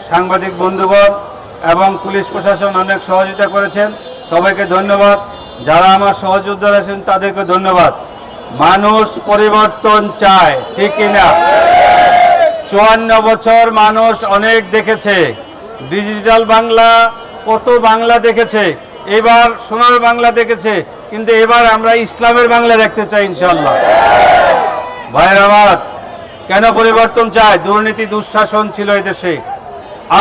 সাংবাদিক বন্ধুগণ এবং পুলিশ প্রশাসন অনেক সহযোগিতা করেছেন, সবাইকে ধন্যবাদ। যারা আমার সহযোদ্ধা আছেন তাদেরকে ধন্যবাদ। মানুষ পরিবর্তন চায়, ঠিক কিনা? 54 বছর মানুষ অনেক দেখেছে, ডিজিটাল বাংলা কত বাংলা দেখেছে, এবার সোনার বাংলা দেখেছে, কিন্তু এবার আমরা ইসলামের বাংলা দেখতে চাই ইনশাআল্লাহ। ভাইয়ের আমার, কেন পরিবর্তন চায়? দুর্নীতি দুঃশাসন ছিল এই দেশে।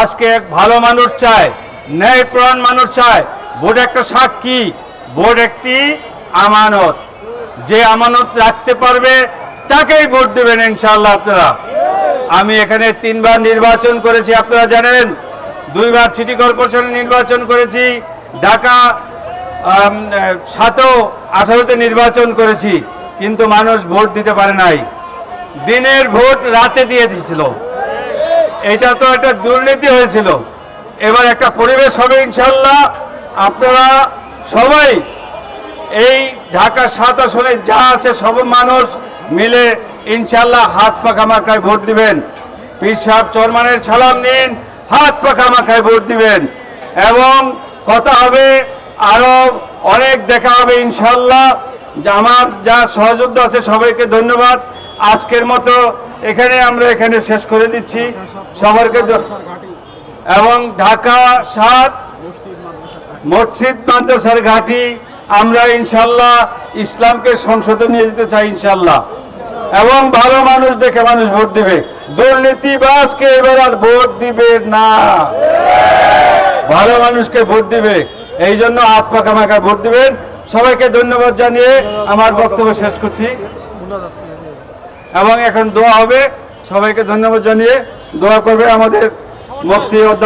আজকে এক ভালো মানুষ চায়, ন্যায়প্রাণ মানুষ চায়। ভোট একটা সাক্ষী, ভোট একটি আমানত। যে আমানত রাখতে পারবে তাকেই ভোট দেবেন ইনশাআল্লাহ আপনারা। আমি এখানে 3 বার নির্বাচন করেছি, আপনারা জানেন। 2 বার সিটি কর্পোরেশনে নির্বাচন করেছি, ঢাকা 18তে নির্বাচন করেছি, কিন্তু মানুষ ভোট দিতে পারে নাই। দিনের ভোট রাতে দিয়ে দিয়েছিল। এটা তো একটা দুর্নীতি হয়েছিল। এবার একটা পরিবেশ হবে ইনশাআল্লাহ। আপনারা সবাই এই ঢাকা 7 আসনে যা আছে সব মানুষ মিলে ইনশাআল্লাহ হাত পাখা মাখায় ভোট দিবেন। পীর সাহেব চরমানের সালাম নিন, হাত পাখা মাখায় ভোট দিবেন এবং কথা হবে, আরো অনেক দেখা হবে ইনশাআল্লাহ। আমার যা সহযোদ্ধা আছে সবাইকে ধন্যবাদ। আজকের মতো আমরা এখানে শেষ করে দিচ্ছি সবাইকে। এবং ঢাকা 7 মসজিদ মাদ্রাসার ঘাঁটি আমরা ইনশাআল্লাহ ইসলামকে সংসদে নিয়ে যেতে চাই ইনশাআল্লাহ। এবং ভালো মানুষ দেখে মানুষ ভোট দিবে, দুর্নীতিবাজকে এবার আর ভোট দিবে না, ভালো মানুষকে ভোট দিবে। এই জন্য হাত পাখা মাখা ভোট দিবেন। সবাইকে ধন্যবাদ জানিয়ে আমার বক্তব্য শেষ করছি এবং এখন দোয়া হবে। সবাইকে ধন্যবাদ জানিয়ে দোয়া করবে আমাদের মুফতি অধ্যাপক।